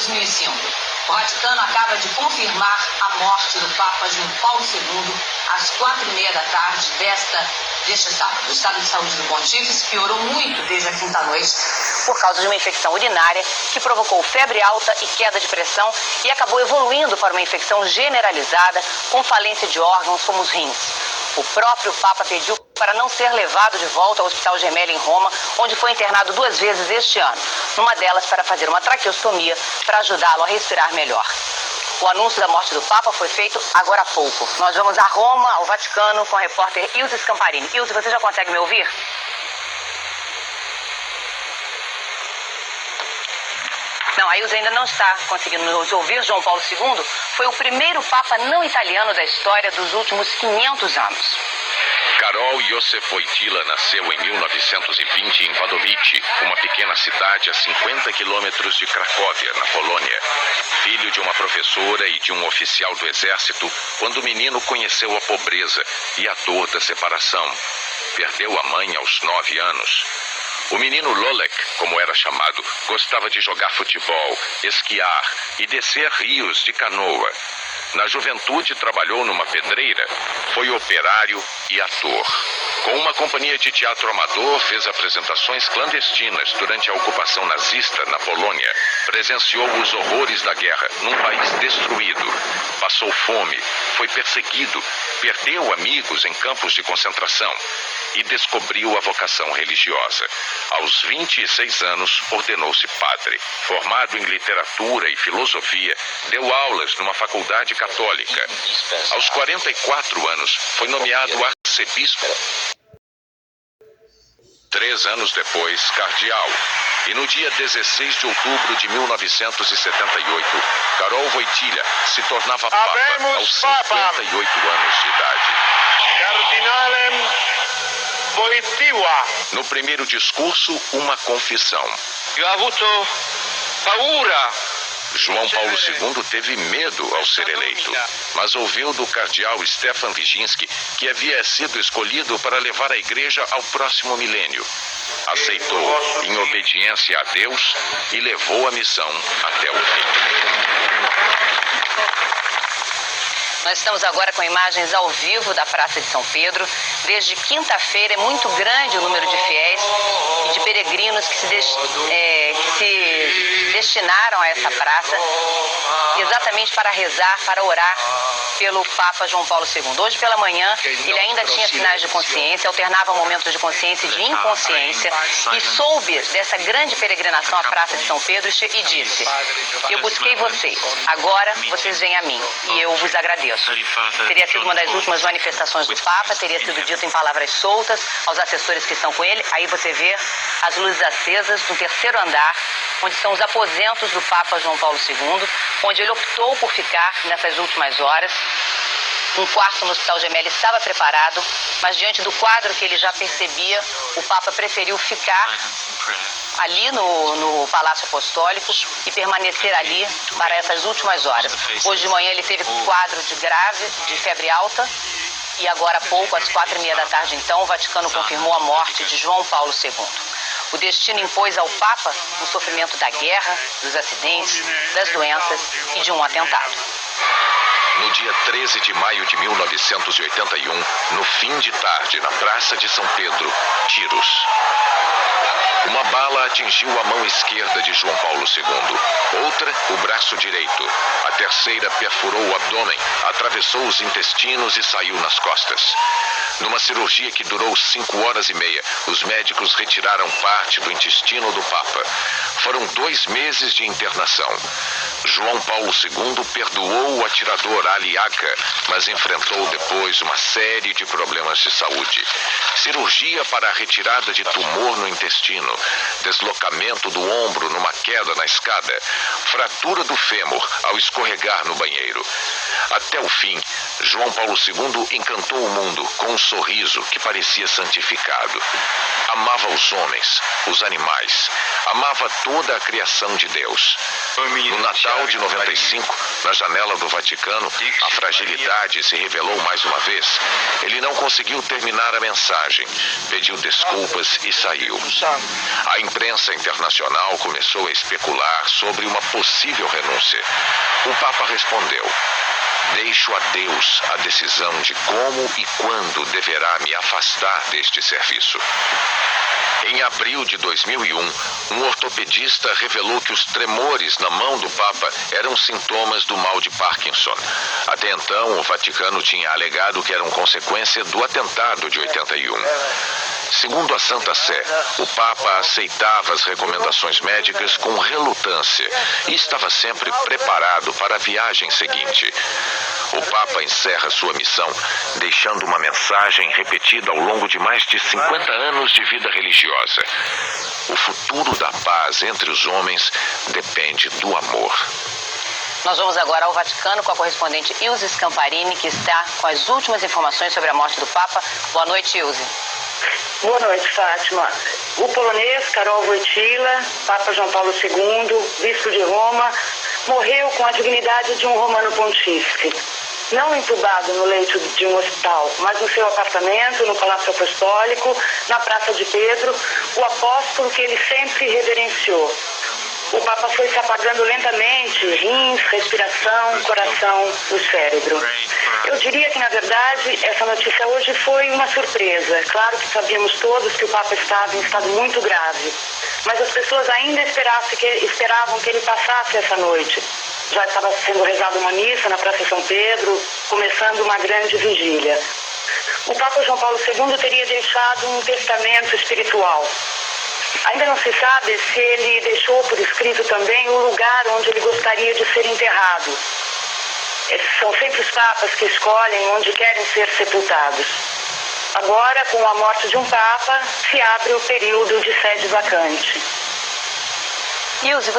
2005. O Vaticano acaba de confirmar a morte do Papa João Paulo II às 4h30 deste sábado. O estado de saúde do pontífice piorou muito desde a quinta-noite por causa de uma infecção urinária que provocou febre alta e queda de pressão e acabou evoluindo para uma infecção generalizada com falência de órgãos como os rins. O próprio Papa pediu para não ser levado de volta ao Hospital Gemelli em Roma, onde foi internado 2 vezes este ano, numa delas para fazer uma traqueostomia para ajudá-lo a respirar melhor. O anúncio da morte do Papa foi feito agora há pouco. Nós vamos a Roma, ao Vaticano, com a repórter Ilse Scamparini. Ilse, você já consegue me ouvir? Não, a Ilse ainda não está conseguindo nos ouvir. João Paulo II foi o primeiro Papa não italiano da história dos últimos 500 anos. Karol Józef Wojtyła nasceu em 1920 em Wadowice, uma pequena cidade a 50 quilômetros de Cracóvia, na Polônia. Filho de uma professora e de um oficial do exército, quando o menino conheceu a pobreza e a dor da separação. Perdeu a mãe aos 9 anos. O menino Lolek, como era chamado, gostava de jogar futebol, esquiar e descer rios de canoa. Na juventude trabalhou numa pedreira, foi operário e ator. Com uma companhia de teatro amador, fez apresentações clandestinas durante a ocupação nazista na Polônia. Presenciou os horrores da guerra num país destruído. Passou fome, foi perseguido, perdeu amigos em campos de concentração e descobriu a vocação religiosa. Aos 26 anos, ordenou-se padre. Formado em literatura e filosofia, deu aulas numa faculdade católica. Aos 44 anos, foi nomeado arcebispo. 3 anos depois, cardeal. E no dia 16 de outubro de 1978, Karol Wojtyła se tornava Papa aos 58 anos de idade. Cardinalem Wojtyła. No primeiro discurso, uma confissão. Io ho avuto paura. João Paulo II teve medo ao ser eleito, mas ouviu do cardeal Stefan Wyszynski que havia sido escolhido para levar a igreja ao próximo milênio. Aceitou em obediência a Deus e levou a missão até o fim. Nós estamos agora com imagens ao vivo da Praça de São Pedro. Desde quinta-feira é muito grande o número de fiéis e de peregrinos que se destinaram a essa praça exatamente para rezar, para orar pelo Papa João Paulo II. Hoje pela manhã ele ainda tinha sinais de consciência, alternava momentos de consciência e de inconsciência e soube dessa grande peregrinação à Praça de São Pedro e disse: eu busquei vocês, agora vocês vêm a mim e eu vos agradeço. Teria sido uma das últimas manifestações do Papa, teria sido dito em palavras soltas aos assessores que estão com ele. Aí você vê as luzes acesas do 3º andar, onde são os aposentos do Papa João Paulo II, onde ele optou por ficar nessas últimas horas. Um quarto no Hospital Gemelli estava preparado, mas diante do quadro que ele já percebia, o Papa preferiu ficar ali no Palácio Apostólico e permanecer ali para essas últimas horas. Hoje de manhã ele teve um quadro de febre alta e agora há pouco, às 4h30 então, o Vaticano confirmou a morte de João Paulo II. O destino impôs ao Papa o sofrimento da guerra, dos acidentes, das doenças e de um atentado. No dia 13 de maio de 1981, no fim de tarde, na Praça de São Pedro, tiros. Uma bala atingiu a mão esquerda de João Paulo II, outra o braço direito. A terceira perfurou o abdômen, atravessou os intestinos e saiu nas costas. Numa cirurgia que durou 5 horas e meia, os médicos retiraram parte do intestino do Papa. Foram 2 meses de internação. João Paulo II perdoou o atirador Ali Aka, mas enfrentou depois uma série de problemas de saúde. Cirurgia para a retirada de tumor no intestino, deslocamento do ombro numa queda na escada, fratura do fêmur ao escorregar no banheiro. Até o fim, João Paulo II encantou o mundo com um sorriso que parecia santificado. Amava os homens, os animais, amava toda a criação de Deus. No Natal de 95, na janela do Vaticano, a fragilidade se revelou mais uma vez. Ele não conseguiu terminar a mensagem, pediu desculpas e saiu. A imprensa internacional começou a especular sobre uma possível renúncia. O Papa respondeu: deixo a Deus a decisão de como e quando deverá me afastar deste serviço. Em abril de 2001, um ortopedista revelou que os tremores na mão do Papa eram sintomas do mal de Parkinson. Até então, o Vaticano tinha alegado que eram consequência do atentado de 81. Segundo a Santa Sé, o Papa aceitava as recomendações médicas com relutância e estava sempre preparado para a viagem seguinte. O Papa encerra sua missão deixando uma mensagem repetida ao longo de mais de 50 anos de vida religiosa. O futuro da paz entre os homens depende do amor. Nós vamos agora ao Vaticano com a correspondente Ilse Scamparini, que está com as últimas informações sobre a morte do Papa. Boa noite, Ilse. Boa noite, Fátima. O polonês Karol Wojtyła, Papa João Paulo II, bispo de Roma, morreu com a dignidade de um romano pontífice. Não entubado no leito de um hospital, mas no seu apartamento, no Palácio Apostólico, na Praça de Pedro, o apóstolo que ele sempre reverenciou. O Papa foi se apagando lentamente, rins, respiração, coração, o cérebro. Eu diria que, na verdade, essa notícia hoje foi uma surpresa. Claro que sabíamos todos que o Papa estava em estado muito grave, mas as pessoas ainda esperavam que ele passasse essa noite. Já estava sendo rezada uma missa na Praça São Pedro, começando uma grande vigília. O Papa João Paulo II teria deixado um testamento espiritual. Ainda não se sabe se ele deixou por escrito também o lugar onde ele gostaria de ser enterrado. São sempre os papas que escolhem onde querem ser sepultados. Agora, com a morte de um papa, se abre o período de sede vacante. Ilse,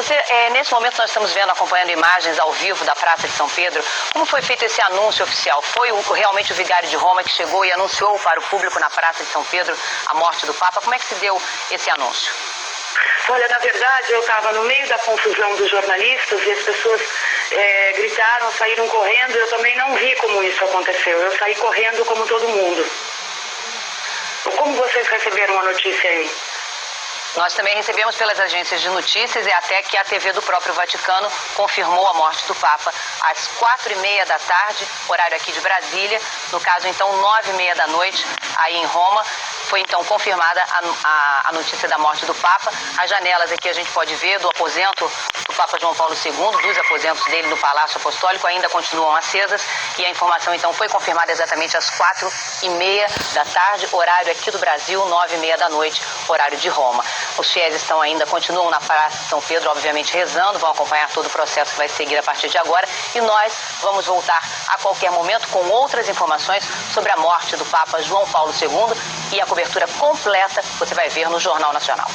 nesse momento nós estamos acompanhando imagens ao vivo da Praça de São Pedro. Como foi feito esse anúncio oficial? Foi realmente o vigário de Roma que chegou e anunciou para o público na Praça de São Pedro a morte do Papa? Como é que se deu esse anúncio? Olha, na verdade, eu estava no meio da confusão dos jornalistas e as pessoas gritaram, saíram correndo. Eu também não vi como isso aconteceu. Eu saí correndo como todo mundo. Como vocês receberam a notícia aí? Nós também recebemos pelas agências de notícias e até que a TV do próprio Vaticano confirmou a morte do Papa às 4h30 da tarde, horário aqui de Brasília. No caso, então, 9h30 da noite, aí em Roma. Foi então confirmada a notícia da morte do Papa. As janelas aqui a gente pode ver do aposento do Papa João Paulo II, dos aposentos dele no Palácio Apostólico, ainda continuam acesas. E a informação então foi confirmada exatamente às 4h30 da tarde, horário aqui do Brasil, 9h30 da noite, horário de Roma. Os fiéis continuam na Praça de São Pedro, obviamente rezando, vão acompanhar todo o processo que vai seguir a partir de agora. E nós vamos voltar a qualquer momento com outras informações sobre a morte do Papa João Paulo II e a cobertura completa você vai ver no Jornal Nacional.